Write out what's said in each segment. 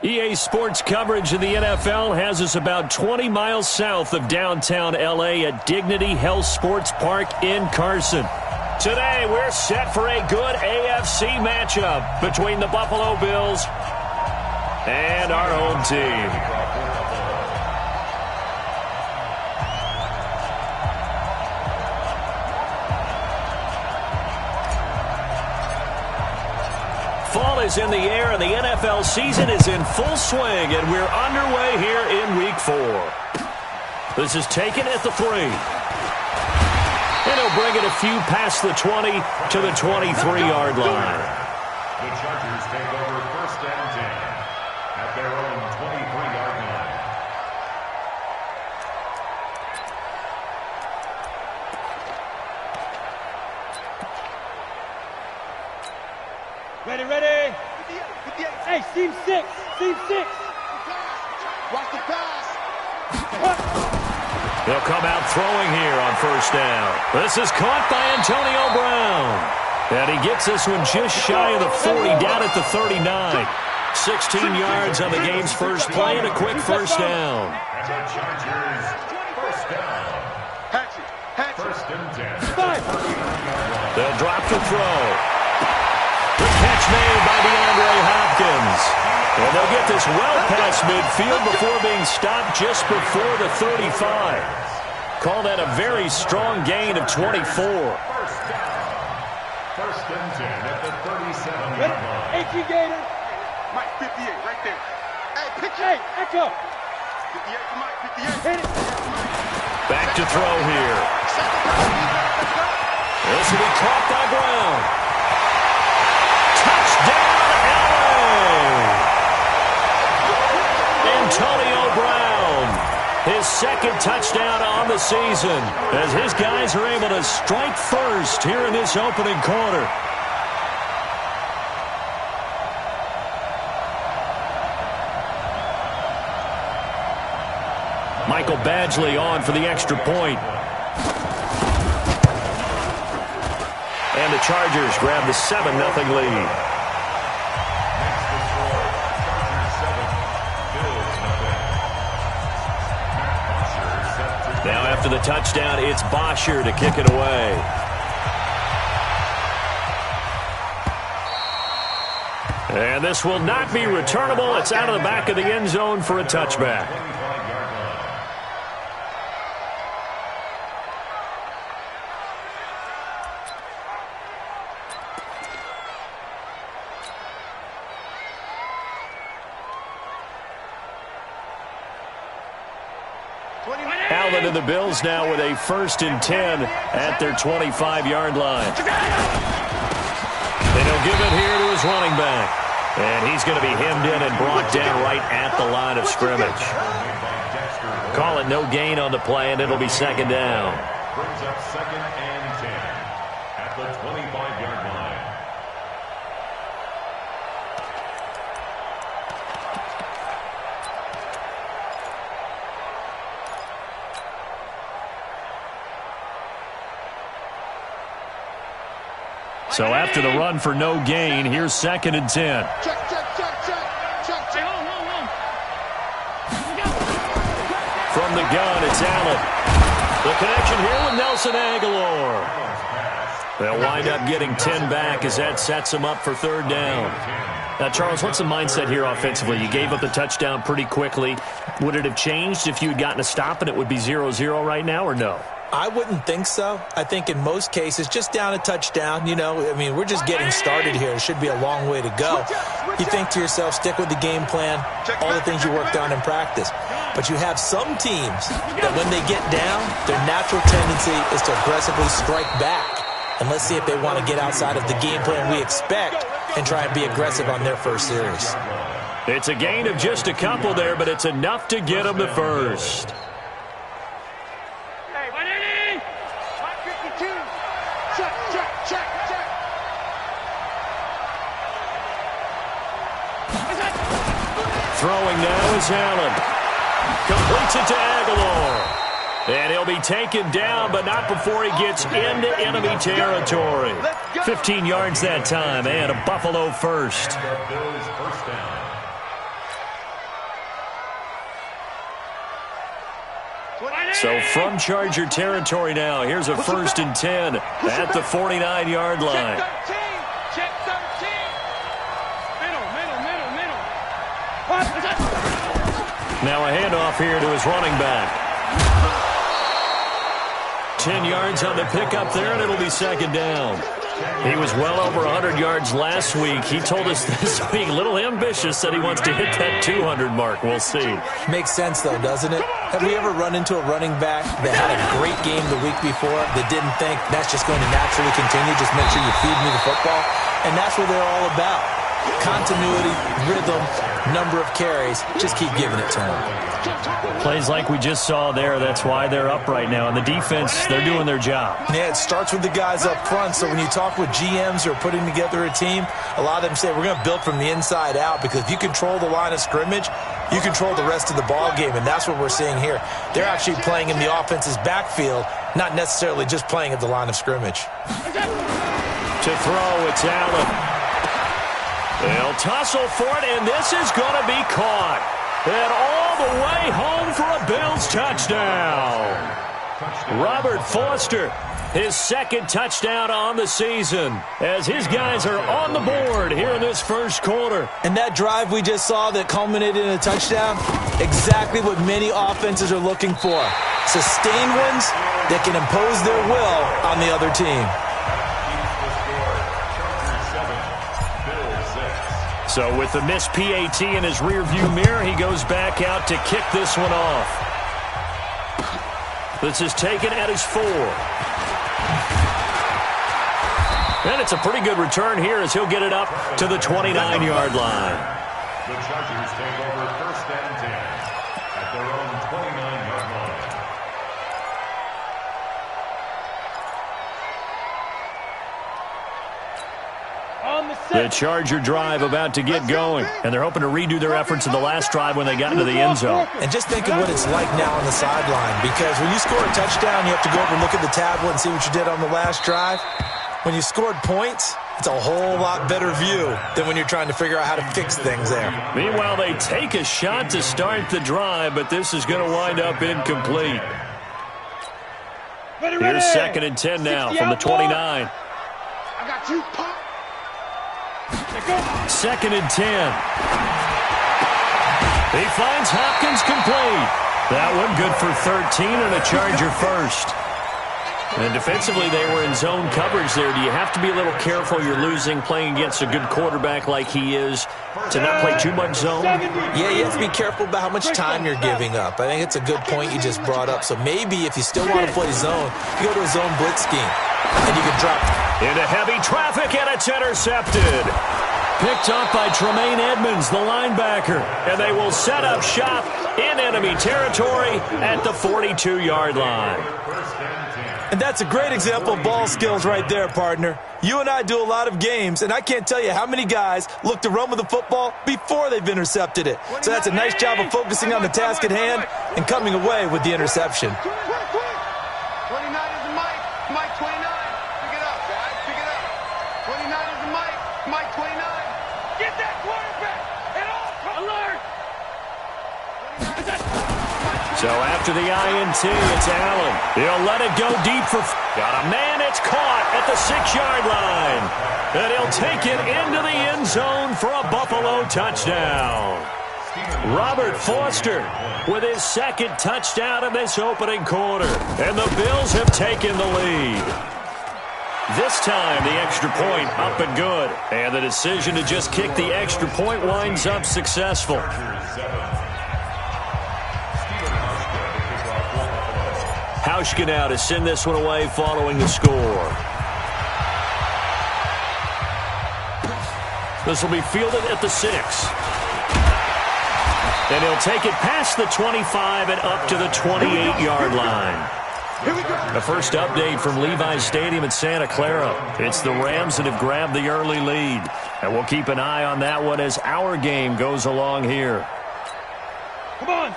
EA Sports coverage of the NFL has us about 20 miles south of downtown L.A. at Dignity Health Sports Park in Carson. Today, we're set for a good AFC matchup between the Buffalo Bills and our home team. Fall is in the air, and the NFL season is in full swing, and we're underway here in Week 4. This is taken at the 3. And he'll bring it a few past the 20 to the 23-yard line. The Chargers take over 1st and 10 at their own 23-yard line. Ready. Hey, seam 6. Watch the pass. He'll come out throwing here on 1st down. This is caught by Antonio Brown. And he gets this one just shy of the 40, down at the 39. 16 yards on the game's first play and a quick 1st down. And the Chargers, 1st down. Hatchet. 1st and 10. They'll drop the throw. The catch made by DeAndre Hopkins. And they'll get this well past midfield before being stopped just before the 35. Call that a very strong gain of 24. 1st down. 1st and 10 at the 37-yard line. 18 Gator. Mike, 58, right there. Hey, pitch. Echo. 58 to Mike, 58. Hit it. Back to throw here. This will be caught by Brown. Touchdown, LA! Antonio Brown, his 2nd touchdown on the season, as his guys are able to strike first here in this opening quarter. Michael Badgley on for the extra point. And the Chargers grab the 7-0 lead. Now after the touchdown, it's Bosher to kick it away. And this will not be returnable. It's out of the back of the end zone for a touchback. Allen and the Bills now with a 1st and 10 at their 25-yard line. And he'll give it here to his running back. And he's going to be hemmed in and brought down right at the line of scrimmage. Call it no gain on the play, and it'll be 2nd down. Brings up 2nd and 10 at the 25-yard line. So after the run for no gain, here's 2nd and 10. Check. From the gun, it's Allen. The connection here with Nelson Aguilar. They'll wind up getting 10 back as that sets them up for 3rd down. Now, Charles, what's the mindset here offensively? You gave up the touchdown pretty quickly. Would it have changed if you had gotten a stop and it would be 0-0 right now, or no? I wouldn't think so. I think in most cases, just down a touchdown, we're just getting started here. It should be a long way to go. You think to yourself, stick with the game plan, all the things you worked on in practice. But you have some teams that when they get down, their natural tendency is to aggressively strike back. And let's see if they want to get outside of the game plan we expect and try and be aggressive on their first series. It's a gain of just a couple there, but it's enough to get them to first. Throwing now is Allen. Completes it to Aguilar. And he'll be taken down, but not before he gets into enemy territory. 15 yards that time, and a Buffalo first. So from Charger territory now, here's a 1st and 10 at the 49-yard line. Check 13. Middle. Now a handoff here to his running back. 10 yards on the pickup there, and it'll be 2nd down. He was well over 100 yards last week. He told us this week, a little ambitious, that he wants to hit that 200 mark. We'll see. Makes sense, though, doesn't it? Have we ever run into a running back that had a great game the week before that didn't think that's just going to naturally continue? Just make sure you feed me the football. And that's what they're all about. Continuity, rhythm, number of carries. Just keep giving it to them. Plays like we just saw there, that's why they're up right now. And the defense, they're doing their job. Yeah, it starts with the guys up front. So when you talk with GMs who are putting together a team, a lot of them say we're going to build from the inside out, because if you control the line of scrimmage, you control the rest of the ball game, and that's what we're seeing here. They're actually playing in the offense's backfield, not necessarily just playing at the line of scrimmage. To throw, it's Allen. They'll tussle for it, and this is going to be caught. And all the way home for a Bills touchdown. Robert Foster, his 2nd touchdown on the season, as his guys are on the board here in this 1st quarter. And that drive we just saw that culminated in a touchdown, exactly what many offenses are looking for. Sustained ones that can impose their will on the other team. So with the missed PAT in his rearview mirror, he goes back out to kick this one off. This is taken at his 4. And it's a pretty good return here as he'll get it up to the 29-yard line. The Chargers take over 1st and 10 at their own 29-yard line. The Charger drive about to get going, and they're hoping to redo their efforts in the last drive when they got into the end zone. And just think of what it's like now on the sideline, because when you score a touchdown, you have to go over and look at the tablet and see what you did on the last drive. When you scored points, it's a whole lot better view than when you're trying to figure out how to fix things there. Meanwhile, they take a shot to start the drive, but this is going to wind up incomplete. Here's 2nd and 10 now from the 29. I got you, Pop. 2nd and 10. He finds Hopkins complete. That one good for 13 and a Charger 1st. And defensively, they were in zone coverage there. Do you have to be a little careful? You're losing playing against a good quarterback like he is to not play too much zone? Yeah, you have to be careful about how much time you're giving up. I think it's a good point you just brought up. So maybe if you still want to play zone, you go to a zone blitz scheme, and you can drop into heavy traffic, and it's intercepted. Picked up by Tremaine Edmonds, the linebacker. And they will set up shop in enemy territory at the 42-yard line. And that's a great example of ball skills right there, partner. You and I do a lot of games, and I can't tell you how many guys look to run with the football before they've intercepted it. So that's a nice job of focusing on the task at hand and coming away with the interception. 29 is the Mike. Mike 29. Pick it up, guys. Pick it up. 29 is the Mike. Mike 29. Get that quarterback. And all alert. So after the INT, it's Allen. He'll let it go deep for... Got a man, it's caught at the 6-yard line. And he'll take it into the end zone for a Buffalo touchdown. Robert Foster with his 2nd touchdown of this opening quarter. And the Bills have taken the lead. This time, the extra point up and good. And the decision to just kick the extra point winds up successful. Hauschka now to send this one away following the score. This will be fielded at the 6. And he'll take it past the 25 and up to the 28-yard line. The first update from Levi's Stadium in Santa Clara. It's the Rams that have grabbed the early lead. And we'll keep an eye on that one as our game goes along here.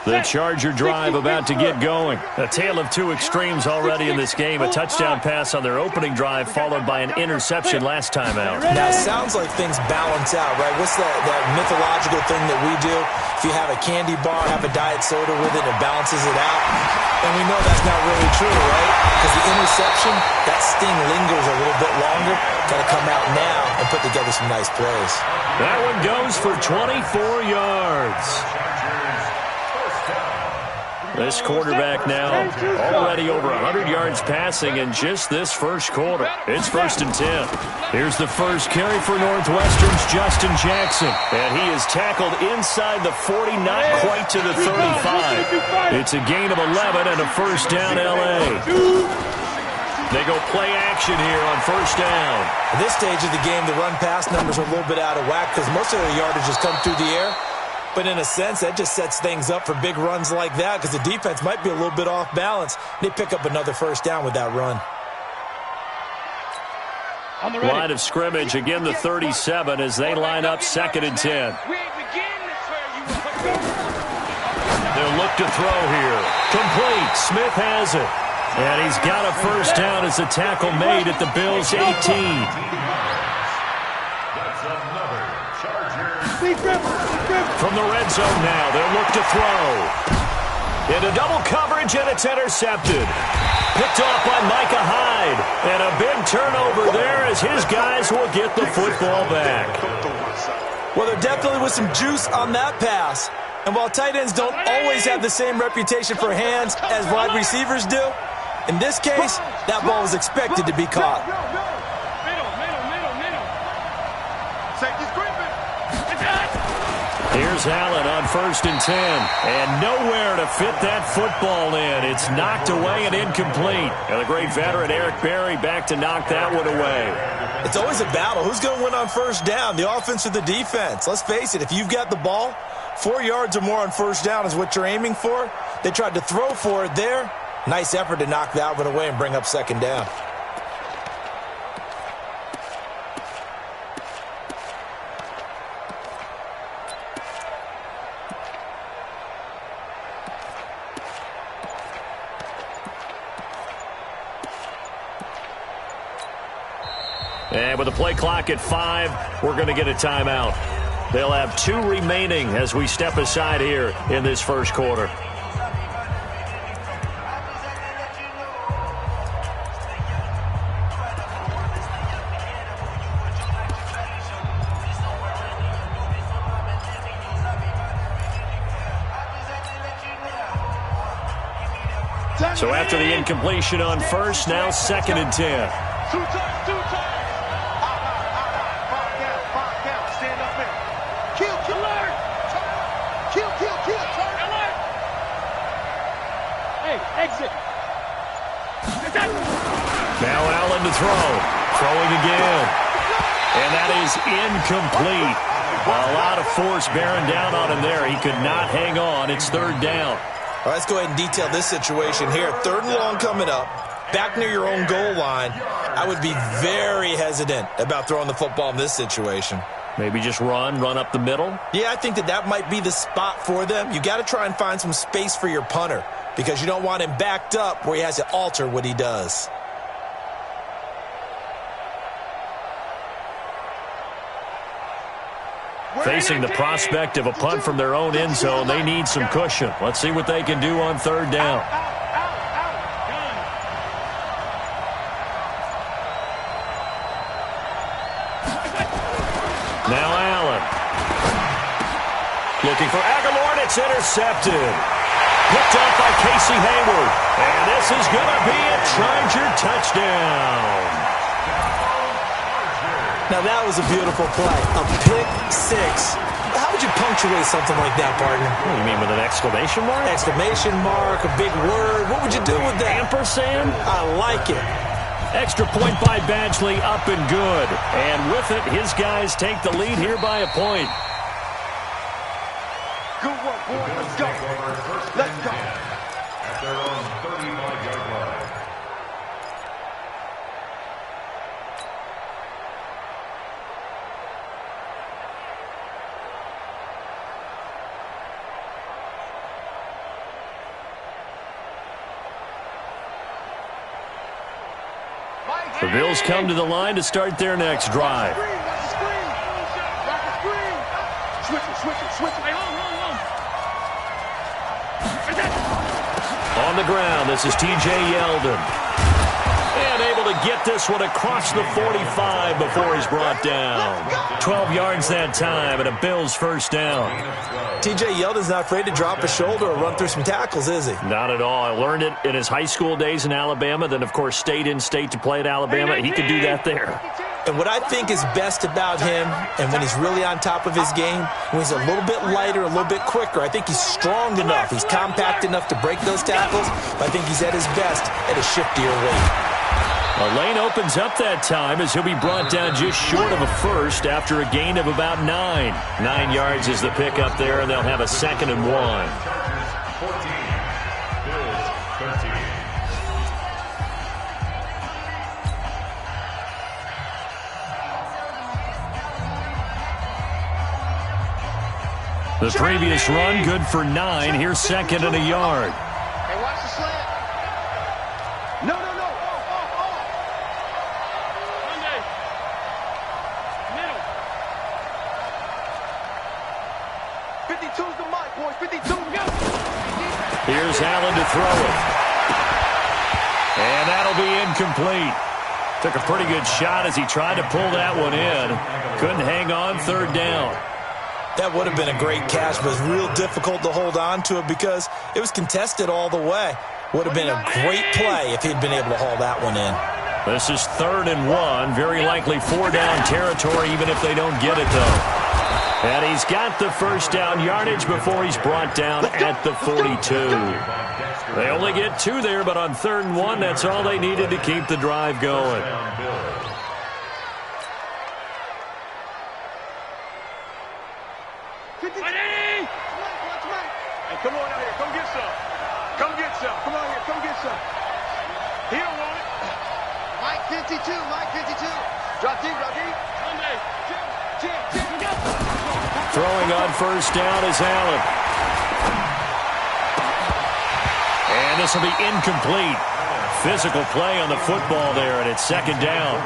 The Charger drive about to get going. A tale of two extremes already in this game. A touchdown pass on their opening drive followed by an interception last time out. Now, it sounds like things balance out, right? What's that mythological thing that we do? If you have a candy bar, have a diet soda with it, it balances it out. And we know that's not really true, right? Because the interception, that sting lingers a little bit longer. Got to come out now and put together some nice plays. That one goes for 24 yards. This quarterback now already over 100 yards passing in just this first quarter. It's 1st and 10. Here's the first carry for Northwestern's Justin Jackson. And he is tackled inside the 40, not quite to the 35. It's a gain of 11 and a first down L.A. They go play action here on first down. At this stage of the game, the run-pass numbers are a little bit out of whack because most of their yardage has come through the air. But in a sense, that just sets things up for big runs like that because the defense might be a little bit off balance. They pick up another first down with that run. Line of scrimmage, again the 37 as they line up 2nd and 10. They'll look to throw here. Complete. Smith has it. And he's got a first down as a tackle made at the Bills' 18. From the red zone now, they'll look to throw. Into double coverage, and it's intercepted. Picked off by Micah Hyde. And a big turnover there as his guys will get the football back. Well, there definitely was some juice on that pass. And while tight ends don't always have the same reputation for hands as wide receivers do, in this case, that ball was expected to be caught. Here's Allen on 1st and 10. And nowhere to fit that football in. It's knocked away and incomplete. And the great veteran Eric Berry back to knock that one away. It's always a battle. Who's going to win on first down, the offense or the defense? Let's face it, if you've got the ball, 4 yards or more on first down is what you're aiming for. They tried to throw for it there. Nice effort to knock that one away and bring up 2nd down. And with the play clock at 5, we're going to get a timeout. They'll have 2 remaining as we step aside here in this first quarter. So after the incompletion on first, now 2nd and 10. Exit. Now Allen to throw. Throwing again. And that is incomplete. A lot of force bearing down on him there. He could not hang on. It's 3rd down. All right, let's go ahead and detail this situation here. 3rd and long coming up. Back near your own goal line. I would be very hesitant about throwing the football in this situation. Maybe just run up the middle? Yeah, I think that might be the spot for them. You got to try and find some space for your punter because you don't want him backed up where he has to alter what he does. Facing the prospect of a punt from their own end zone, they need some cushion. Let's see what they can do on 3rd down. Now Allen. Looking for Aguilar, and it's intercepted. Picked off by Casey Hayward. And this is going to be a Charger touchdown. Now that was a beautiful play. A pick 6. How would you punctuate something like that, partner? What do you mean, with an exclamation mark? Exclamation mark, a big word. What would you do with that? Ampersand? I like it. Extra point by Badgley, up and good. And with it, his guys take the lead here by a point. Good work, boy. Let's go. Let's go. At their own 35-yard line. The Bills come to the line to start their next drive. On the ground, this is T.J. Yeldon. And able to get this one across the 45 before he's brought down. 12 yards that time, and a Bills first down. T.J. Yeldon's not afraid to drop a shoulder or run through some tackles, is he? Not at all. I learned it in his high school days in Alabama, then, of course, stayed in state to play at Alabama. He could do that there. And what I think is best about him, and when he's really on top of his game, when he's a little bit lighter, a little bit quicker, I think he's strong enough. He's compact enough to break those tackles, but I think he's at his best at a shiftier weight. A lane opens up that time as he'll be brought down just short of a first after a gain of about 9. 9 yards is the pickup there, and they'll have a 2nd and 1. The previous run, good for 9. Here's 2nd and a yard. Hey, watch the slant. No. Monday. Middle. 52's the mic, boys. 52, go. Here's Allen to throw it. And that'll be incomplete. Took a pretty good shot as he tried to pull that one in. Couldn't hang on, 3rd down. That would have been a great catch, but it was real difficult to hold on to it because it was contested all the way. Would have been a great play if he'd been able to haul that one in. This is 3rd and 1. Very likely 4-down territory, even if they don't get it, though. And he's got the first down yardage before he's brought down at the 42. They only get 2 there, but on 3rd and 1, that's all they needed to keep the drive going. Come on out here. Come get some. Come get some. Come on here. Come get some. He don't want it. Mike 52. Mike 52. Drop deep. Drop deep. Sunday. Jim. Throwing on first down is Allen. And this will be incomplete. Physical play on the football there, and it's 2nd down.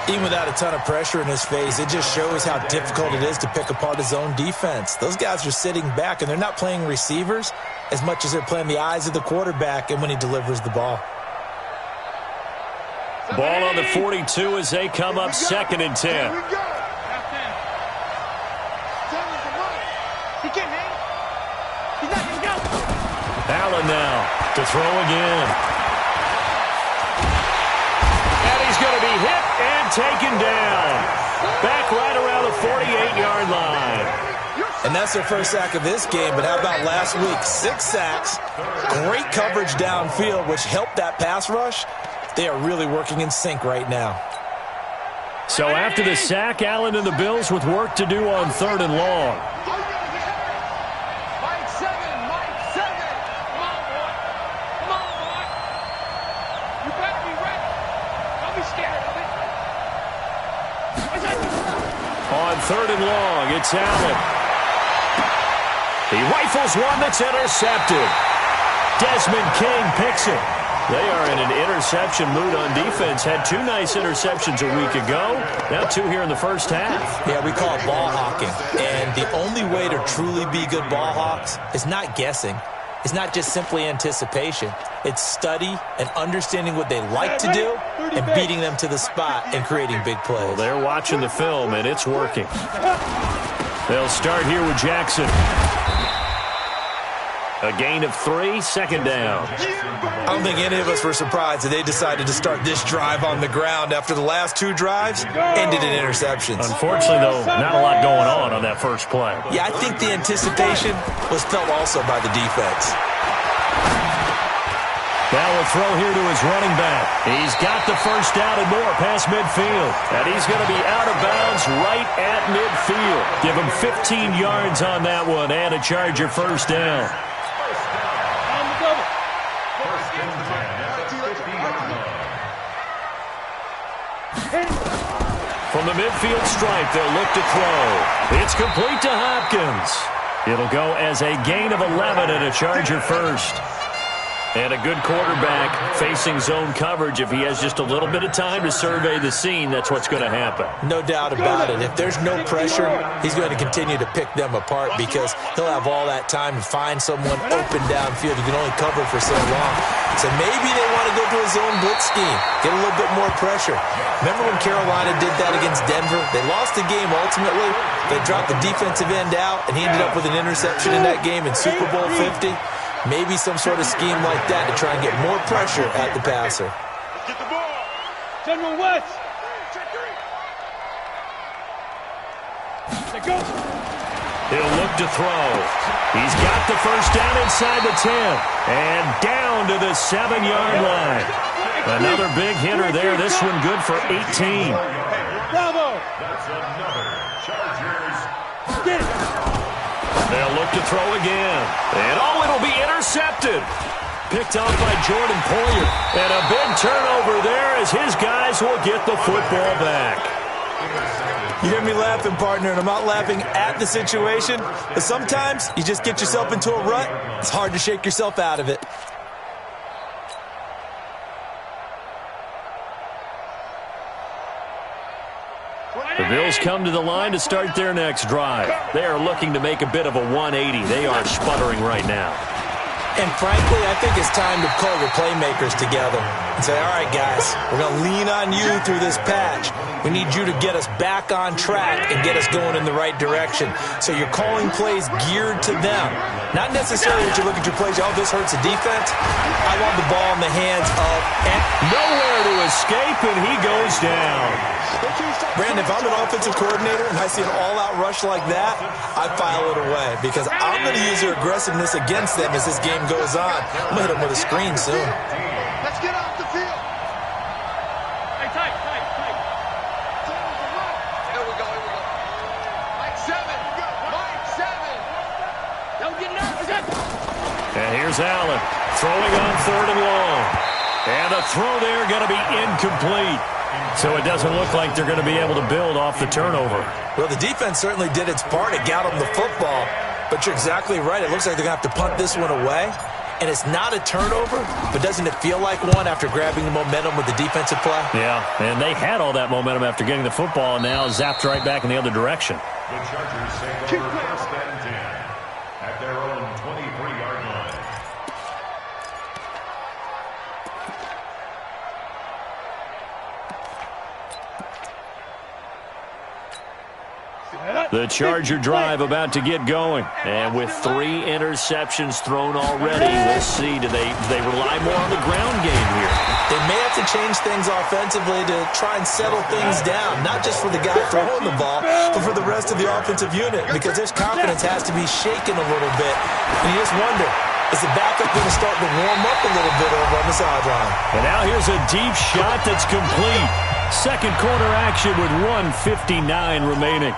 Even without a ton of pressure in his face, it just shows how difficult it is to pick apart his own defense. Those guys are sitting back, and they're not playing receivers as much as they're playing the eyes of the quarterback and when he delivers the ball. Ball on the 42 as they come up 2nd and 10. Here we go. He can't hang. He's not going to go. Allen now to throw again. And he's going to be hit and taken down. Back right around the 48-yard line. And that's their first sack of this game, but how about last week? 6 sacks, great coverage downfield, which helped that pass rush. They are really working in sync right now. So after the sack, Allen and the Bills with work to do on 3rd and long. Mike 7. Come on, boy. Come on, boy. You better be ready. Don't be scared of it. On 3rd and long, it's Allen. He rifles one that's intercepted. Desmond King picks it. They are in an interception mood on defense. Had 2 nice interceptions a week ago. Now 2 here in the first half. Yeah, we call it ball hawking. And the only way to truly be good ball hawks is not guessing. It's not just simply anticipation. It's study and understanding what they like to do and beating them to the spot and creating big plays. Well, they're watching the film, and it's working. They'll start here with Jackson. A gain of 3, 2nd down. I don't think any of us were surprised that they decided to start this drive on the ground after the last 2 drives ended in interceptions. Unfortunately, though, not a lot going on that first play. Yeah, I think the anticipation was felt also by the defense. Now we'll throw here to his running back. He's got the first down and more past midfield. And he's going to be out of bounds right at midfield. Give him 15 yards on that one and a Charger first down. From the midfield stripe, they'll look to throw. It's complete to Hopkins. It'll go as a gain of 11 and a Charger first. And a good quarterback facing zone coverage. If he has just a little bit of time to survey the scene, that's what's going to happen. No doubt about it. If there's no pressure, he's going to continue to pick them apart because he'll have all that time to find someone open downfield. You can only cover for so long. So maybe they want to go to a zone blitz scheme, get a little bit more pressure. Remember when Carolina did that against Denver? They lost the game ultimately. They dropped the defensive end out, and he ended up with an interception in that game in Super Bowl 50. Maybe some sort of scheme like that to try and get more pressure at the passer. Get the ball. General West. He'll look to throw. He's got the first down inside the 10. And down to the 7-yard line. Another big hitter there. This one good for 18. Bravo. That's another Chargers. Get it. They'll look to throw again. And it'll be intercepted. Picked off by Jordan Poyer. And a big turnover there as his guys will get the football back. You hear me laughing, partner, and I'm not laughing at the situation. But sometimes you just get yourself into a rut. It's hard to shake yourself out of it. The Bills come to the line to start their next drive. They are looking to make a bit of a 180. They are sputtering right now. And frankly, I think it's time to call your playmakers together and say, all right, guys, we're going to lean on you through this patch. We need you to get us back on track and get us going in the right direction. So you're calling plays geared to them. Not necessarily that you look at your plays, oh, this hurts the defense. I want the ball in the hands of... Nowhere to escape, and he goes down. Brandon, if I'm an offensive coordinator and I see an all-out rush like that, I file it away because I'm going to use their aggressiveness against them as this game goes on. I'm going to hit them with a screen soon. Let's get off the field. Hey, tight. Here we go. Mike 7. Don't get nervous. And here's Allen throwing on 3rd and long. And the throw there going to be incomplete. So it doesn't look like they're going to be able to build off the turnover. Well, the defense certainly did its part. It got them the football. But you're exactly right. It looks like they're going to have to punt this one away. And it's not a turnover, but doesn't it feel like one after grabbing the momentum with the defensive play? Yeah, and they had all that momentum after getting the football, and now zapped right back in the other direction. The Chargers take over 1st and 10 at their own 23-yard line. The Charger drive about to get going. And with 3 interceptions thrown already, we'll see. Do they rely more on the ground game here? They may have to change things offensively to try and settle things down, not just for the guy throwing the ball, but for the rest of the offensive unit, because their confidence has to be shaken a little bit. And you just wonder, is the backup going to start to warm up a little bit over on the sideline? And now here's a deep shot that's complete. Second quarter action with 1:59 remaining.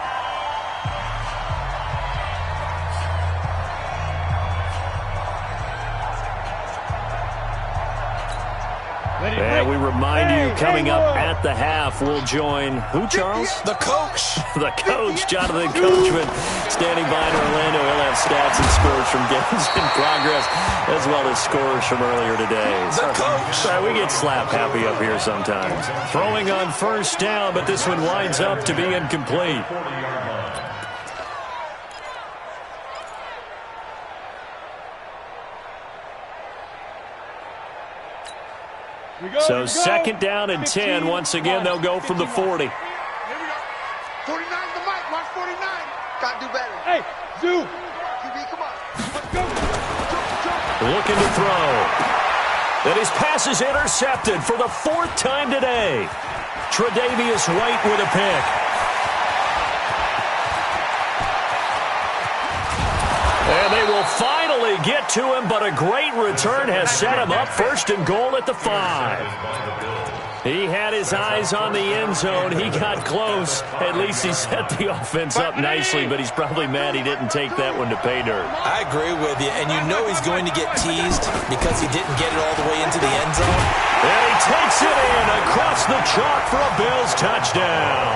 And we remind you, coming up at the half, we'll join who, Charles? The coach. The coach, Jonathan Coachman, standing by in Orlando. He'll have stats and scores from games in progress, as well as scores from earlier today. The coach. We get slap happy up here sometimes. Throwing on 1st down, but this one winds up to be incomplete. So 2nd down and 10. Once again, they'll go from the 40. Here we go. 49 the mic. Watch 49. Gotta do better. Hey, Zoo. QB, come on. Let's go. Jump. Looking to throw. And his pass is intercepted for the 4th time today. Tre'Davious White with a pick. And they will finally get to him, but a great return has set him up 1st and goal at the 5. He had his eyes on the end zone. He got close. At least he set the offense up nicely, but he's probably mad he didn't take that one to pay dirt. I agree with you, and you know he's going to get teased because he didn't get it all the way into the end zone. And he takes it in across the chalk for a Bills touchdown.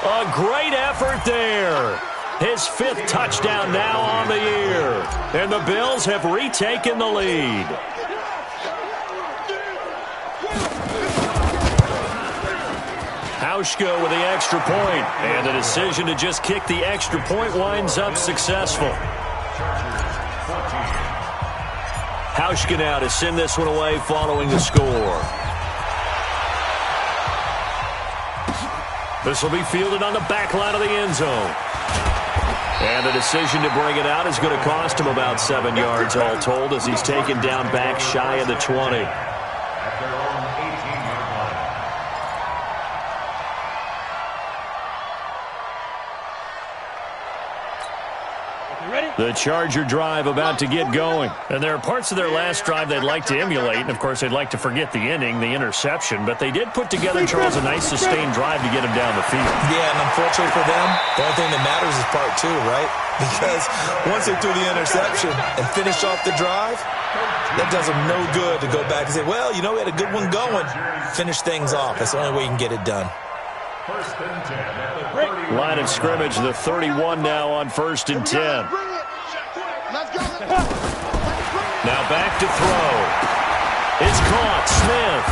A great effort there. His 5th touchdown now on the year. And the Bills have retaken the lead. Hauschka with the extra point. And the decision to just kick the extra point winds up successful. Hauschka now to send this one away following the score. This will be fielded on the back line of the end zone. And the decision to bring it out is going to cost him about 7 yards all told as he's taken down back shy of the 20. At their own 18-yard line. The Charger drive about to get going. And there are parts of their last drive they'd like to emulate. And, of course, they'd like to forget the ending, the interception. But they did put together, Charles, a nice sustained drive to get him down the field. Yeah, and unfortunately for them, the only thing that matters is part 2, right? Because once they threw the interception and finished off the drive, that does them no good to go back and say, well, you know, we had a good one going. Finish things off. That's the only way you can get it done. First and 10 at the 31. Line of scrimmage, the 31 now on 1st and 10. Now back to throw. It's caught. Smith.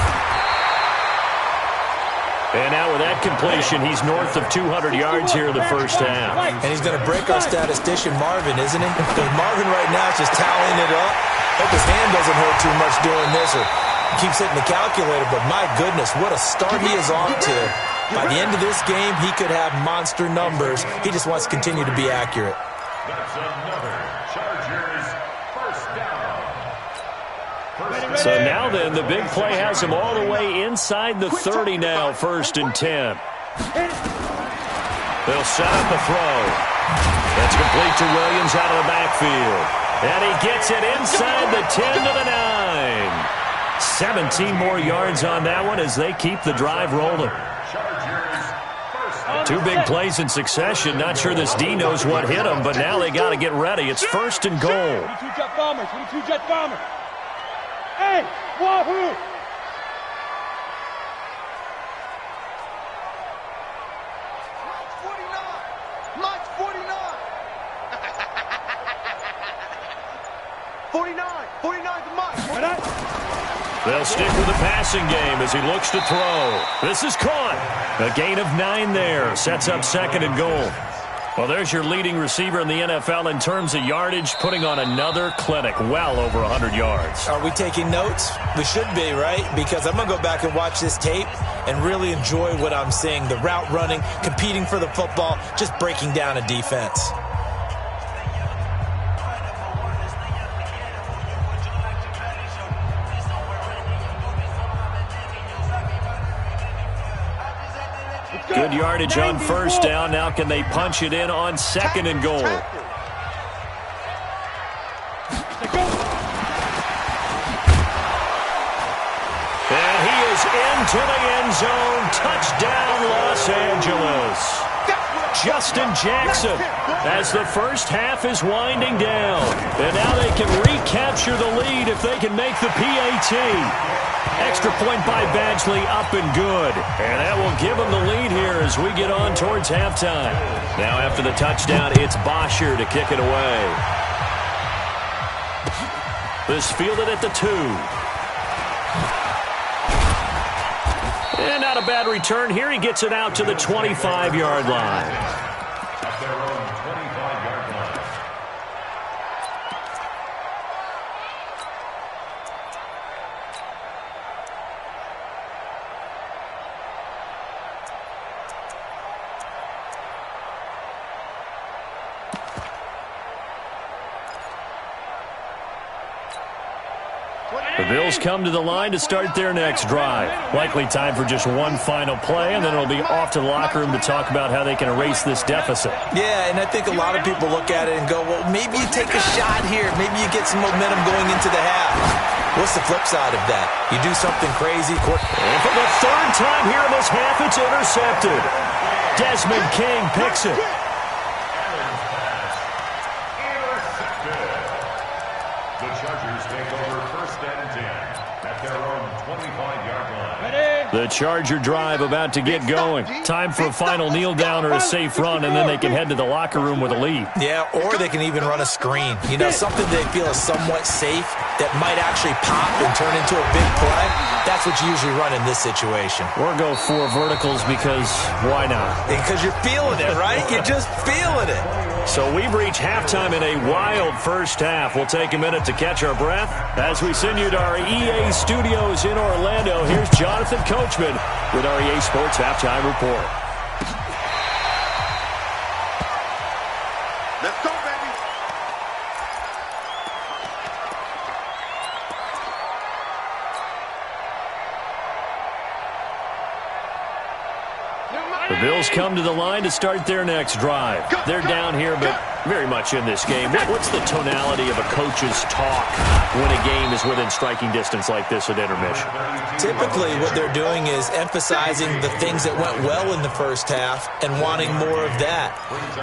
And now with that completion, he's north of 200 yards here in the first half. And he's going to break our statistician, Marvin, isn't he? Because Marvin right now is just tallying it up. Hope his hand doesn't hurt too much doing this or keeps hitting the calculator. But my goodness, what a start he is on to. By the end of this game, he could have monster numbers. He just wants to continue to be accurate. That's another Chargers first down. So now then, the big play has him all the way inside the 30 now, 1st and 10. They'll set up a throw. That's complete to Williams out of the backfield. And he gets it inside the 10 to the 9. 17 more yards on that one as they keep the drive rolling. 2 big plays in succession. Not sure this D knows what hit him, but now they got to get ready. It's 1st and goal. 22 jet bombers. 22 jet bombers. Hey, wahoo! Mike 49. 49 to Mike. They'll stick with the passing game as he looks to throw. This is caught. A gain of 9 there. Sets up 2nd and goal. Well, there's your leading receiver in the NFL in terms of yardage, putting on another clinic, well over 100 yards. Are we taking notes? We should be, right? Because I'm going to go back and watch this tape and really enjoy what I'm seeing. The route running, competing for the football, just breaking down a defense. Good yardage on 1st down. Now can they punch it in on 2nd and goal? And he is into the end zone. Touchdown, Los Angeles. Justin Jackson as the first half is winding down. And now they can recapture the lead if they can make the PAT. Extra point by Badgley, up and good. And that will give them the lead here as we get on towards halftime. Now after the touchdown, it's Bosher to kick it away. This fielded at the 2. And not a bad return here. He gets it out to the 25-yard line. At their own 25-yard line. The Bills come to the line to start their next drive. Likely time for just one final play, and then it'll be off to the locker room to talk about how they can erase this deficit. Yeah, and I think a lot of people look at it and go, well, maybe you take a shot here. Maybe you get some momentum going into the half. What's the flip side of that? You do something crazy. And for the 3rd time here in this half, it's intercepted. Desmond King picks it. The Chargers take over 1st and 10 at their own 25-yard line. Ready? The Charger drive about to get going. Time for a final kneel down or a safe run, and then they can head to the locker room with a lead. Yeah, or they can even run a screen. You know, something they feel is somewhat safe that might actually pop and turn into a big play. That's what you usually run in this situation. Or go 4 verticals because why not? Because you're feeling it, right? You're just feeling it. So we've reached halftime in a wild first half. We'll take a minute to catch our breath as we send you to our EA studios in Orlando. Here's Jonathan Coachman with our EA Sports Halftime Report. Let's go, baby. The Bills come to the line to start their next drive. They're down here, but very much in this game. What's the tonality of a coach's talk when a game is within striking distance like this at intermission? Typically, what they're doing is emphasizing the things that went well in the first half and wanting more of that.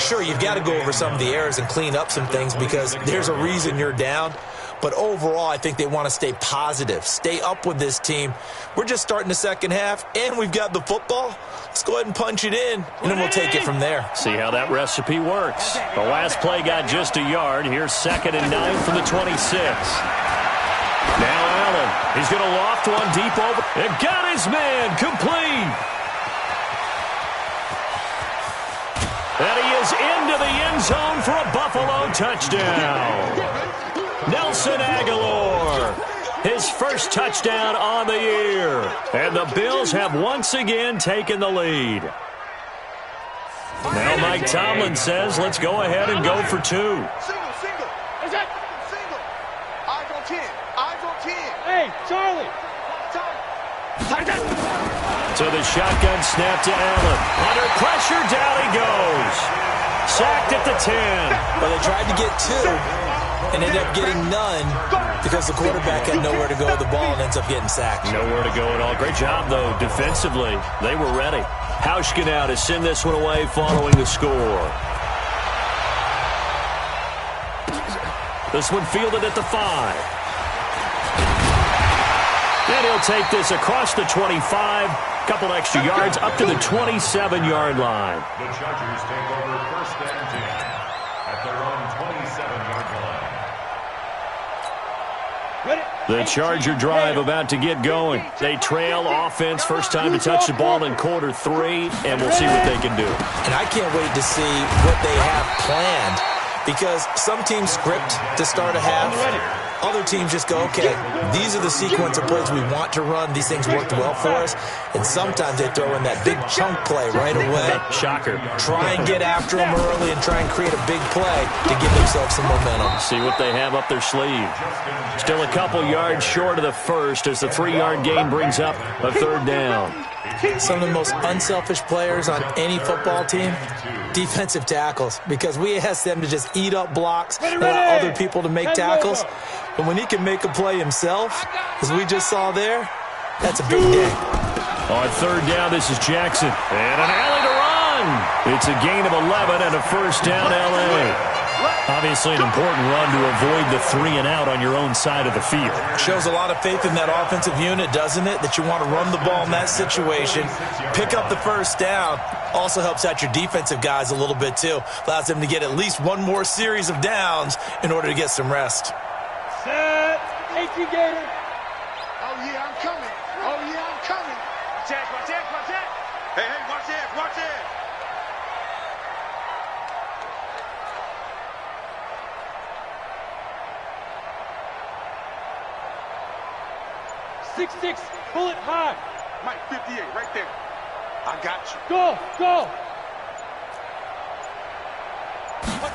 Sure, you've got to go over some of the errors and clean up some things because there's a reason you're down. But overall, I think they want to stay positive, stay up with this team. We're just starting the second half, and we've got the football. Let's go ahead and punch it in, and then we'll take it from there. See how that recipe works. The last play got just a yard. Here's 2nd and 9 from the 26. Now Allen. He's going to loft one deep over. And got his man complete. And he is into the end zone for a Buffalo touchdown. Nelson Aguilar, his first touchdown on the year. And the Bills have once again taken the lead. Now Mike Tomlin says, let's go ahead and go for 2. Single. Is that single? Eyes on 10. Eyes on 10. Hey, Charlie. So the shotgun snap to Allen. Under pressure, down he goes. Sacked at the 10. Well, they tried to get 2. And ended up getting none because the quarterback had nowhere to go with the ball and ends up getting sacked. Nowhere to go at all. Great job, though, defensively. They were ready. Hauschka now to send this one away following the score. This one fielded at the 5. And he'll take this across the 25. Couple extra yards up to the 27-yard line. The Chargers take over 1st and 10 at their own 27-yard line. The Charger drive about to get going. They trail offense, first time to touch the ball in quarter 3, and we'll see what they can do. And I can't wait to see what they have planned because some teams script to start a half. Other teams just go, okay, these are the sequence of plays we want to run. These things worked well for us. And sometimes they throw in that big chunk play right away. Shocker. Try and get after them early and try and create a big play to give themselves some momentum. See what they have up their sleeve. Still a couple yards short of the first as the 3-yard gain brings up a 3rd down. Some of the most unselfish players on any football team, defensive tackles, because we ask them to just eat up blocks, allow other people to make tackles. But when he can make a play himself, as we just saw there, that's a big day. On 3rd down, this is Jackson. And an alley to run. It's a gain of 11 and a 1st down, L.A. Obviously an important run to avoid the 3-and-out on your own side of the field. Shows a lot of faith in that offensive unit, doesn't it? That you want to run the ball in that situation. Pick up the 1st down. Also helps out your defensive guys a little bit, too. Allows them to get at least one more series of downs in order to get some rest. Set. 18 Gator. Oh, yeah, I'm coming. Oh, yeah, I'm coming. Watch that. Hey, watch that. 6'6", pull it high. Mike, 58, right there. I got you. Go.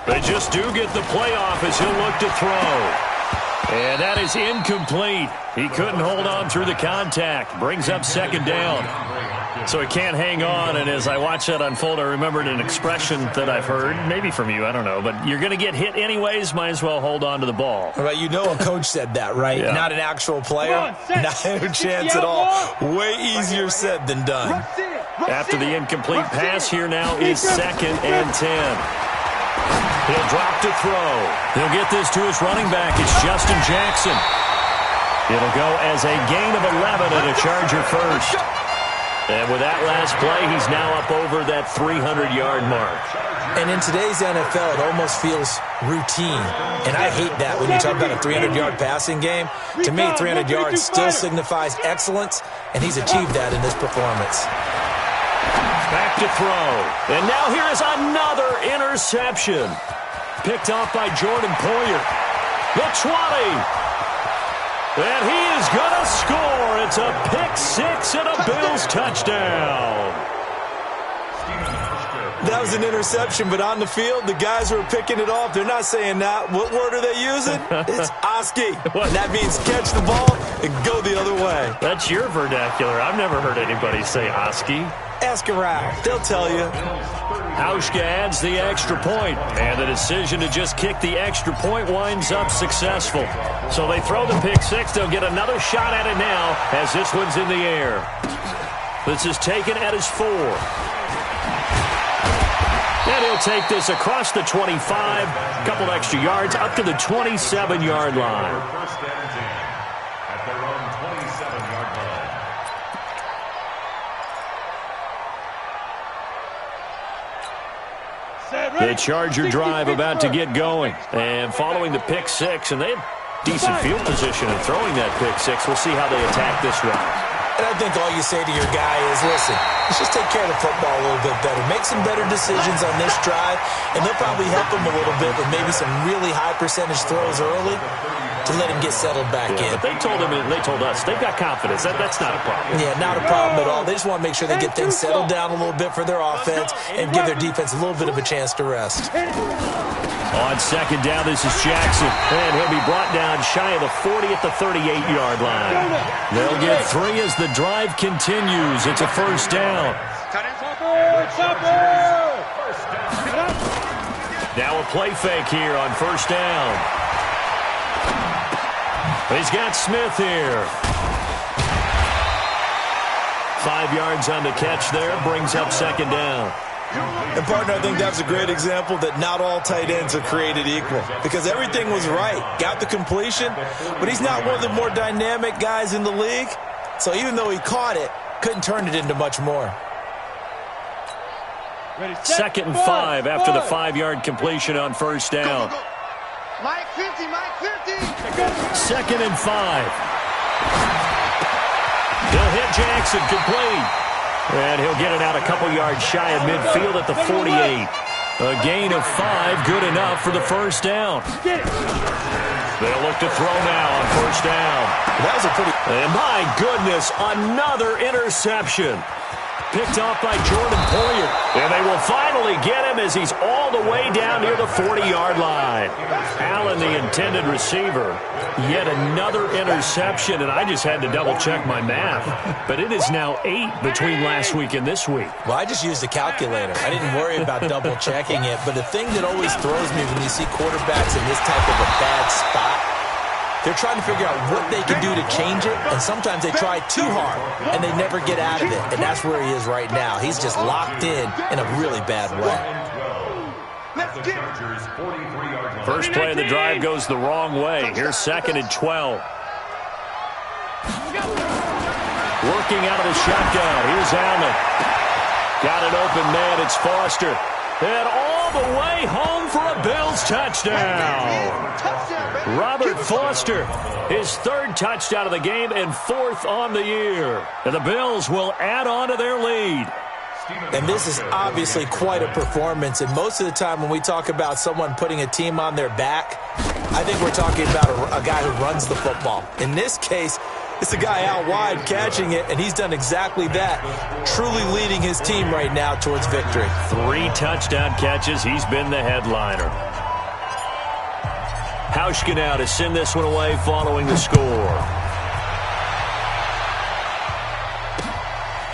They just do get the play off as he'll look to throw. And that is incomplete. He couldn't hold on through the contact. Brings up 2nd down. So he can't hang on, and as I watch that unfold, I remembered an expression that I've heard, maybe from you, I don't know, but you're going to get hit anyways, might as well hold on to the ball. Well, you know a coach said that, right? Yeah. Not an actual player. Not a chance at all. Way easier said than done. After the incomplete pass, here now is 2nd and 10. He'll drop to throw. He'll get this to his running back. It's Justin Jackson. It'll go as a gain of 11 and a Charger 1st. And with that last play, he's now up over that 300-yard mark. And in today's NFL, it almost feels routine. And I hate that when you talk about a 300-yard passing game. To me, 300 yards still signifies excellence, and he's achieved that in this performance. Back to throw. And now here is another interception. Picked off by Jordan Poyer. The 20. And he is going to score. It's a pick six and a Bills touchdown. That was an interception, but on the field, the guys who are picking it off, they're not saying that. What word are they using? It's Oski. And that means catch the ball and go the other way. That's your vernacular. I've never heard anybody say Oski. Ask around. They'll tell you. Hauschka adds the extra point, and the decision to just kick the extra point winds up successful. So they throw the pick six. They'll get another shot at it now as this one's in the air. This is taken at his 4. And he'll take this across the 25, a couple extra yards, up to the 27-yard line. First and 10 at their own 27-yard line. The Charger drive about to get going. And following the pick six, and they have decent field position in throwing that pick six. We'll see how they attack this one. And I think all you say to your guy is, listen, let's just take care of the football a little bit better. Make some better decisions on this drive, and they'll probably help him a little bit with maybe some really high percentage throws early to let him get settled back in. But they told him, and they told us, they've got confidence. That's not a problem. Yeah, not a problem at all. They just want to make sure they get things settled down a little bit for their offense and give their defense a little bit of a chance to rest. On second down, this is Jackson. And he'll be brought down shy of the 40 at the 38-yard line. They'll get 3 as the drive continues. It's a first down. Now a play fake here on first down. He's got Smith here. 5 yards on the catch there. Brings up second down. And, partner, I think that's a great example that not all tight ends are created equal because everything was right. Got the completion, but he's not one of the more dynamic guys in the league. So even though he caught it, couldn't turn it into much more. Second and 5 after the 5-yard completion on first down. Mike 50, Mike 50. Second and 5. He'll hit Jackson, complete. And he'll get it out a couple yards shy of midfield at the 48. A gain of 5, good enough for the first down. They'll look to throw now on first down. That was a pretty... And my goodness, another interception. Picked off by Jordan Poyer. And they will finally get him as he's all the way down near the 40-yard line. Allen, the intended receiver. Yet another interception, and I just had to double-check my math. But it is now 8 between last week and this week. Well, I just used a calculator. I didn't worry about double-checking it. But the thing that always throws me when you see quarterbacks in this type of a bad spot, they're trying to figure out what they can do to change it, and sometimes they try too hard, and they never get out of it. And that's where he is right now. He's just locked in a really bad way. First play of the drive goes the wrong way. Here's second and 12. Working out of the shotgun. Here's Allen. Got an open man. It's Foster. And all the way home for a Bills touchdown. Robert Foster, his 3rd touchdown of the game and 4th on the year. And the Bills will add on to their lead. And this is obviously quite a performance. And most of the time when we talk about someone putting a team on their back, I think we're talking about a guy who runs the football. In this case, it's a guy out wide catching it, and he's done exactly that, truly leading his team right now towards victory. 3 touchdown catches. He's been the headliner. Hauschka now to send this one away following the score.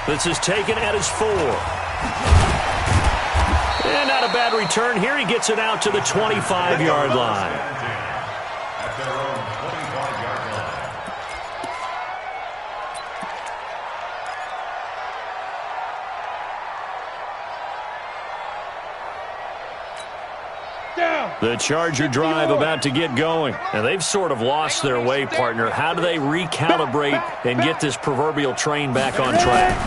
This is taken at his 4. And not a bad return here. He gets it out to the 25-yard line. At their own 25-yard line. Down. The Charger drive about to get going. And they've sort of lost their way, partner. How do they recalibrate and get this proverbial train back on track?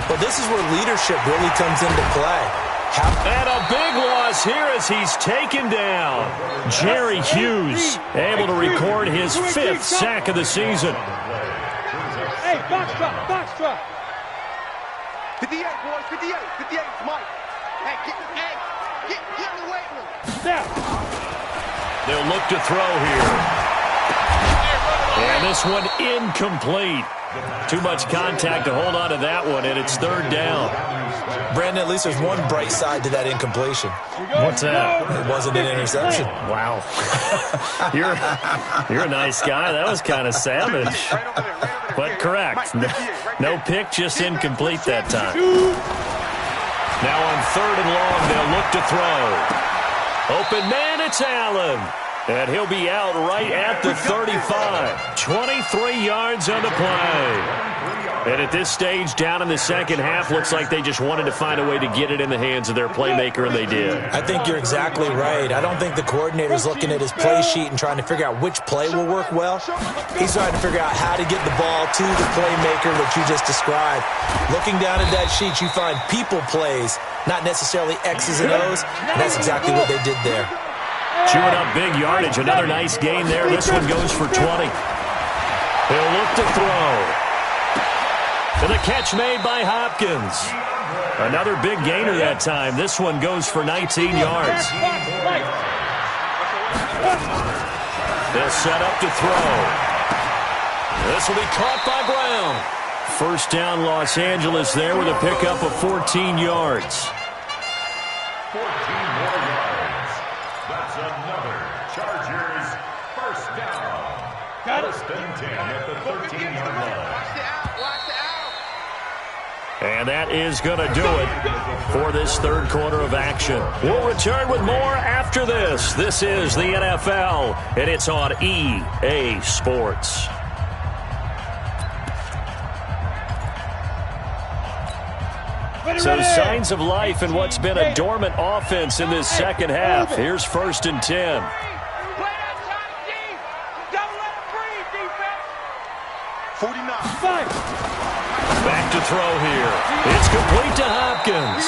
Well, this is where leadership really comes into play. And a big loss here as he's taken down. Jerry Hughes able to record his 5th sack of the season. Hey, box drop. 58, boys, 58, 58, Mike. Hey, get in the weight room. Snap. They'll look to throw here. And this one incomplete. Too much contact to hold on to that one, and it's 3rd down. Brandon, at least there's one bright side to that incompletion. What's that? It wasn't an interception. Wow. You're a nice guy. That was kind of savage. But correct. No pick, just incomplete that time. Now on 3rd and long, they'll look to throw. Open man, it's Allen. And he'll be out right at the 35. 23 yards on the play. And at this stage, down in the second half, looks like they just wanted to find a way to get it in the hands of their playmaker, and they did. I think you're exactly right. I don't think the coordinator's looking at his play sheet and trying to figure out which play will work well. He's trying to figure out how to get the ball to the playmaker that you just described. Looking down at that sheet, you find people plays, not necessarily X's and O's, and that's exactly what they did there. Chewing up big yardage. Another nice gain there. This one goes for 20. He'll look to throw. And the catch made by Hopkins. Another big gainer that time. This one goes for 19 yards. They'll set up to throw. This will be caught by Brown. 1st down, Los Angeles there with a pickup of 14 yards. 14 more yards. That's another Chargers 1st down. Got it. 1st and 10 at the 13-yard line. And that is going to do it for this 3rd quarter of action. We'll return with more after this. This is the NFL, and it's on EA Sports. So signs of life in what's been a dormant offense in this second half. Here's 1st and 10. Back to throw here. It's complete to Hopkins.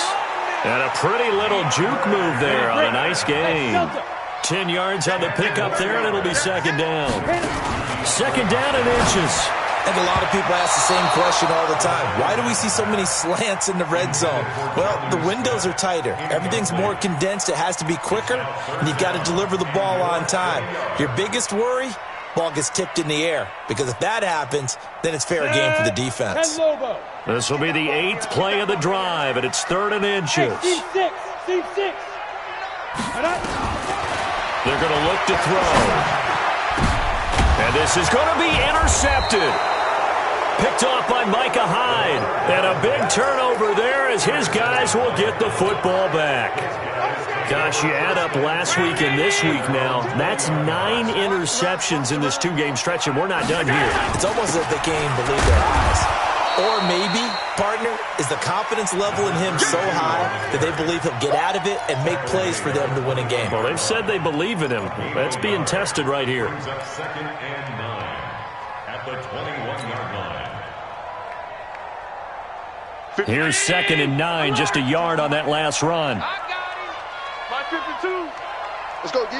And a pretty little juke move there on a nice gain. 10 yards on the pickup there, and it'll be 2nd down. 2nd down and inches. I think a lot of people ask the same question all the time. Why do we see so many slants in the red zone? Well, the windows are tighter. Everything's more condensed. It has to be quicker, and you've got to deliver the ball on time. Your biggest worry? Ball gets tipped in the air, because if that happens, then it's fair game for the defense. This will be the 8th play of the drive, and it's 3rd and inches. Team 6. They're going to look to throw. And this is going to be intercepted. Picked off by Micah Hyde. And a big turnover there as his guys will get the football back. Gosh, you add up last week and this week now, that's 9 interceptions in this 2-game stretch, and we're not done here. It's almost as if they can't even believe their eyes. Or maybe, partner, is the confidence level in him so high that they believe he'll get out of it and make plays for them to win a game. Well, they've said they believe in him. That's being tested right here. 2nd and 9 at the 21-yard line. Here's 2nd and 9, just a yard on that last run. My 52. Let's go, D.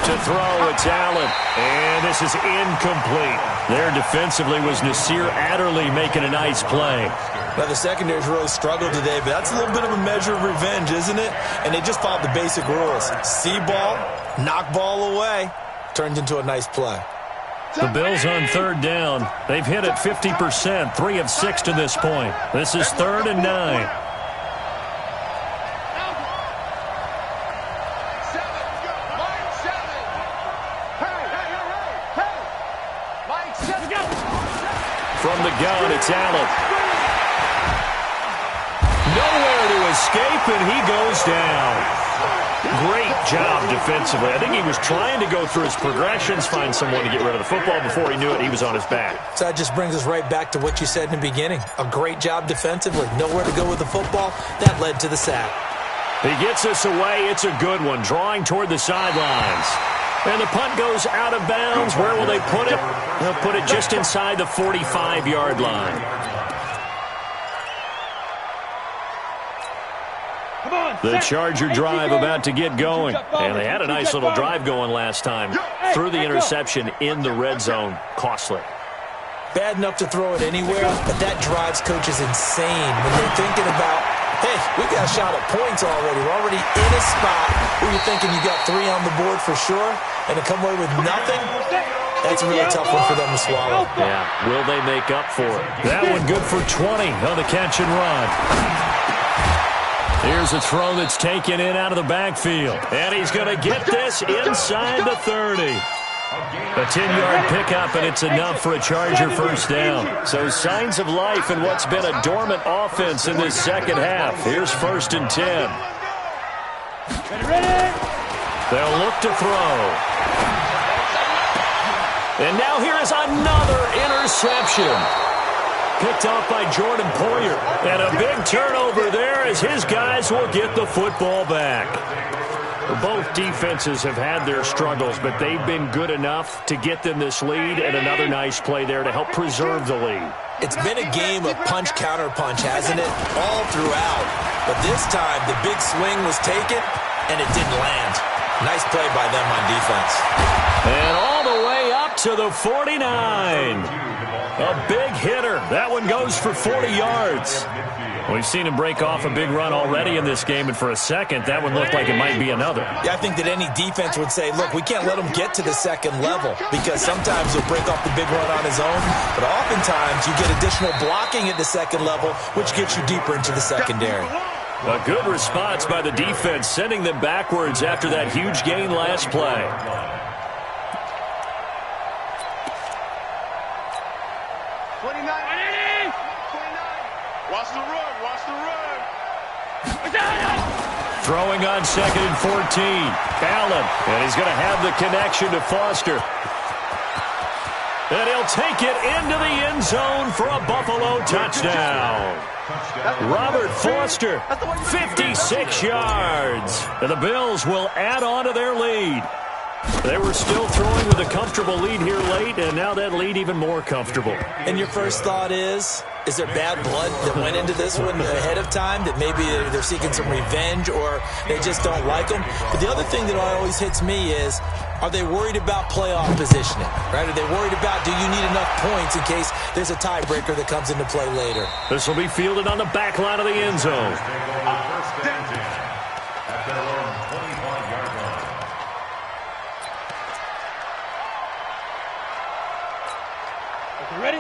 To throw, it's Allen. And this is incomplete. There defensively was Nasir Adderley making a nice play. Now, the secondary's really struggled today, but that's a little bit of a measure of revenge, isn't it? And they just followed the basic rules. See ball, knock ball away. Turned into a nice play. The Bills on 3rd down. They've hit it 50%, 3 of 6 to this point. This is 3rd and 9. From the gun, it's Allen. Nowhere to escape, and he goes down. Great job defensively. I think he was trying to go through his progressions, find someone to get rid of the football. Before he knew it, he was on his back. So that just brings us right back to what you said in the beginning. A great job defensively. Nowhere to go with the football. That led to the sack. He gets this away. It's a good one, drawing toward the sidelines. And the punt goes out of bounds. Where will they put it? They'll put it just inside the 45-yard line. The Charger drive about to get going. And they had a nice little drive going last time. Threw the interception in the red zone. Costly. Bad enough to throw it anywhere, but that drives coaches insane when they're thinking about, hey, we got a shot at points already. We're already in a spot where you're thinking you got 3 on the board for sure, and to come away with nothing, that's a really tough one for them to swallow. Yeah, will they make up for it? That one good for 20 on the catch and run. Here's a throw that's taken in out of the backfield. And he's going to get this inside the 30. A 10-yard pickup, and it's enough for a Charger first down. So signs of life in what's been a dormant offense in this second half. Here's 1st and 10. They'll look to throw. And now here is another interception. Picked off by Jordan Poyer. And a big turnover there as his guys will get the football back. Both defenses have had their struggles, but they've been good enough to get them this lead, and another nice play there to help preserve the lead. It's been a game of punch-counter-punch, hasn't it? All throughout. But this time, the big swing was taken, and it didn't land. Nice play by them on defense. And all the way up to the 49. A big hitter. That one goes for 40 yards. We've seen him break off a big run already in this game, and for a second, that one looked like it might be another. Yeah, I think that any defense would say, look, we can't let him get to the second level, because sometimes he'll break off the big run on his own, but oftentimes you get additional blocking at the second level, which gets you deeper into the secondary. A good response by the defense, sending them backwards after that huge gain last play. Watch the run, watch the run. Throwing on 2nd and 14. Allen, and he's going to have the connection to Foster. And he'll take it into the end zone for a Buffalo touchdown. Robert Foster, 56 yards. And the Bills will add on to their lead. They were still throwing with a comfortable lead here late, and now that lead even more comfortable. And your first thought is there bad blood that went into this one ahead of time, that maybe they're seeking some revenge or they just don't like them? But the other thing that always hits me is, are they worried about playoff positioning? Right? Are they worried about, do you need enough points in case there's a tiebreaker that comes into play later? This will be fielded on the back line of the end zone.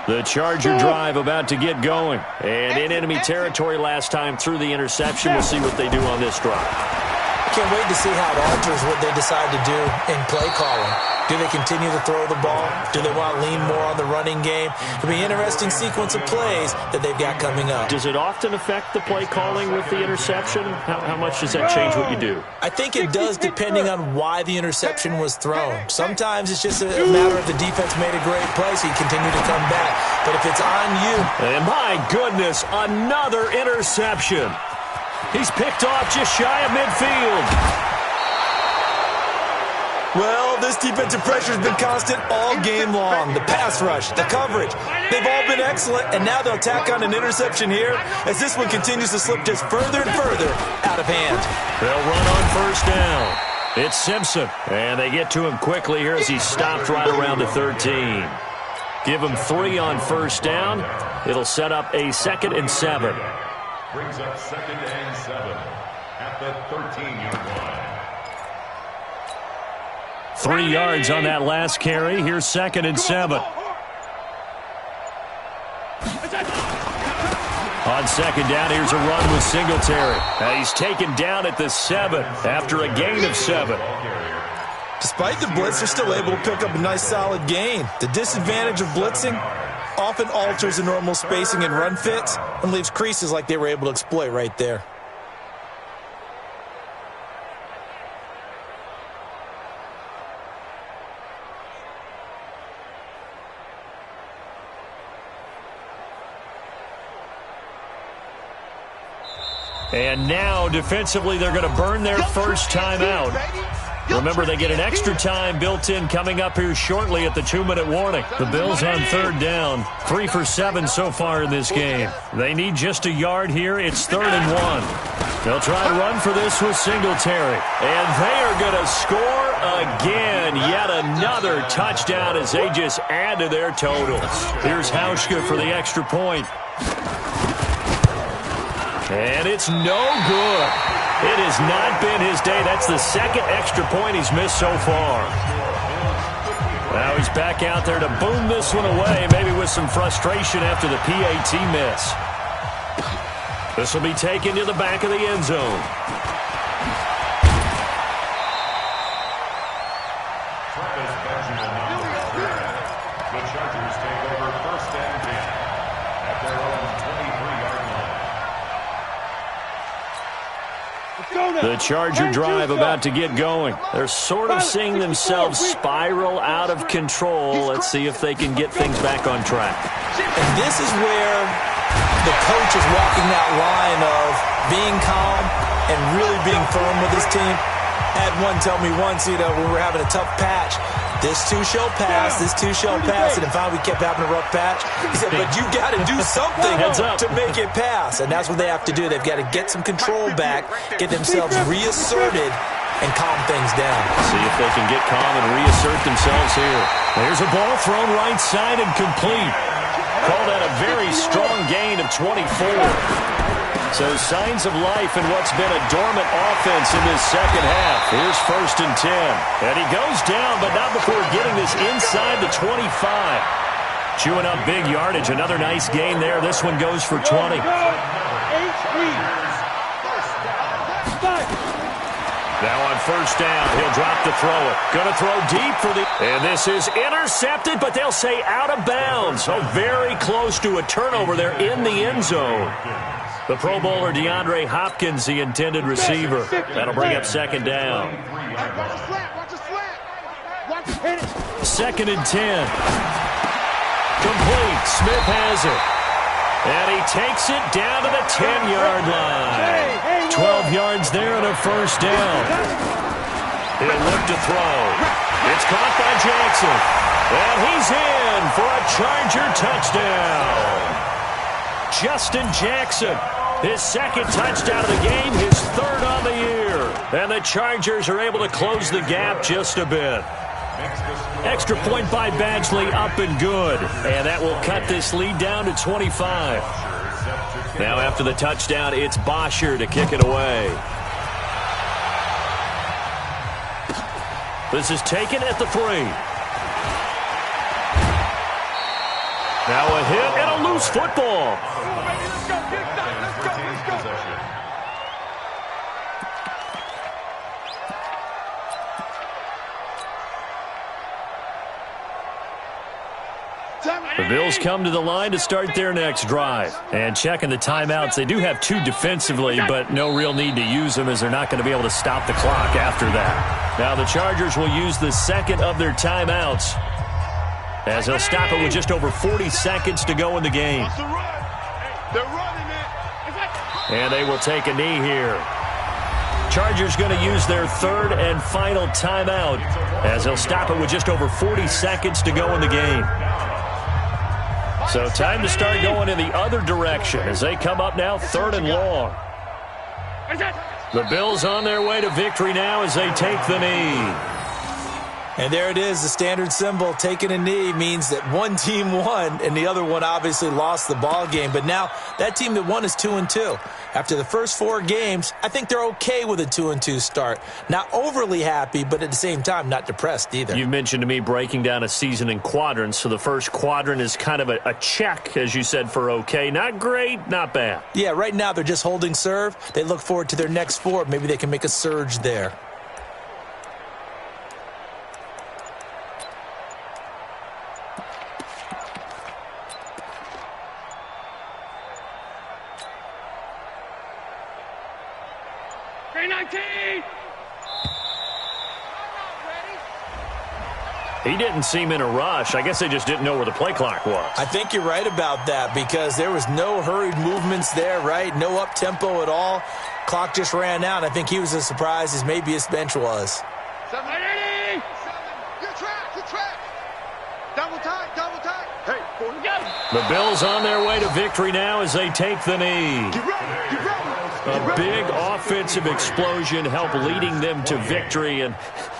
The Charger drive about to get going. And in enemy territory last time through the interception. We'll see what they do on this drive. Can't wait to see how it alters what they decide to do in play calling. Do they continue to throw the ball? Do they want to lean more on the running game? It'll be an interesting sequence of plays that they've got coming up. Does it often affect the play calling with the interception? How much does that change what you do? I think it does, depending on why the interception was thrown. Sometimes it's just a matter of the defense made a great play, so you continue to come back. But if it's on you... And my goodness, another interception. He's picked off just shy of midfield. Well, this defensive pressure has been constant all game long. The pass rush, the coverage, they've all been excellent, and now they'll tack on an interception here as this one continues to slip just further and further out of hand. They'll run on first down. It's Simpson, and they get to him quickly here as he's stopped right around the 13. Give him 3 on first down. It'll set up a 2nd and 7. Brings up 2nd and 7 at the 13-yard line. 3 yards on that last carry. Here's 2nd and 7. On 2nd down, here's a run with Singletary. Now he's taken down at the 7 after a gain of 7. Despite the blitz, they're still able to pick up a nice solid gain. The disadvantage of blitzing often alters the normal spacing and run fits and leaves creases like they were able to exploit right there. And now, defensively, they're going to burn their first timeout. Remember, they get an extra time built in coming up here shortly at the 2-minute warning. The Bills on third down. 3 for 7 so far in this game. They need just a yard here. It's 3rd and 1. They'll try to run for this with Singletary. And they are going to score again. Yet another touchdown as they just add to their totals. Here's Hauschka for the extra point. And it's no good. It has not been his day. That's the second extra point he's missed so far. Now he's back out there to boom this one away, maybe with some frustration after the PAT miss. This will be taken to the back of the end zone. The Chargers take over 1st and 10 at their own 23-yard line. The Charger drive about to get going. They're sort of seeing themselves spiral out of control. Let's see if they can get things back on track. And this is where the coach is walking that line of being calm and really being firm with his team. I had one tell me once, when we were having a tough patch, this two shall pass, and finally we kept having a rough patch. He said, but you got to do something to make it pass, and that's what they have to do. They've got to get some control back, get themselves reasserted, and calm things down. See if they can get calm and reassert themselves here. There's a ball thrown right side and complete. Call that a very strong gain of 24. So signs of life in what's been a dormant offense in this second half. Here's 1st and 10. And he goes down, but not before getting this inside the 25. Chewing up big yardage. Another nice gain there. This one goes for 20. Now on 1st down, he'll drop to throw it. Going to throw deep for the... And this is intercepted, but they'll say out of bounds. So very close to a turnover there in the end zone. The Pro Bowler DeAndre Hopkins, the intended receiver. That'll bring up 2nd down. 2nd and 10. Complete. Smith has it. And he takes it down to the 10-yard line. 12 yards there and a 1st down. He'll look to throw. It's caught by Jackson. And he's in for a Charger touchdown. Justin Jackson, his 2nd touchdown of the game, his 3rd on the year. And the Chargers are able to close the gap just a bit. Extra point by Badgley, up and good. And that will cut this lead down to 25. Now after the touchdown, it's Bosher to kick it away. This is taken at the 3. Now a hit and a loose football. The Bills come to the line to start their next drive. And checking the timeouts, they do have 2 defensively, but no real need to use them as they're not going to be able to stop the clock after that. Now the Chargers will use the 2nd of their timeouts as they'll stop it with just over 40 seconds to go in the game. And they will take a knee here. Chargers going to use their 3rd and final timeout as they'll stop it with just over 40 seconds to go in the game. So time to start going in the other direction as they come up now 3rd and long. The Bills on their way to victory now as they take the knee. And there it is, the standard symbol. Taking a knee means that one team won and the other one obviously lost the ball game. But now that team that won is 2-2. After the first 4 games, I think they're okay with a 2-2 start. Not overly happy, but at the same time, not depressed either. You've mentioned to me breaking down a season in quadrants. So the first quadrant is kind of a check, as you said, for okay. Not great, not bad. Yeah, right now they're just holding serve. They look forward to their next 4. Maybe they can make a surge there. He didn't seem in a rush. I guess they just didn't know where the play clock was. I think you're right about that because there was no hurried movements there, right? No up-tempo at all. Clock just ran out. I think he was as surprised as maybe his bench was. 780! Good track! Double time! Hey, 40. The Bills on their way to victory now as they take the knee. Get ready! A big offensive explosion helped leading them to victory. And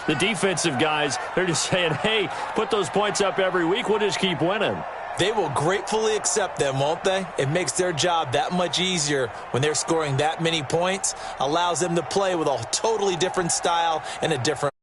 the defensive guys, they're just saying, hey, put those points up every week. We'll just keep winning. They will gratefully accept them, won't they? It makes their job that much easier when they're scoring that many points. Allows them to play with a totally different style and a different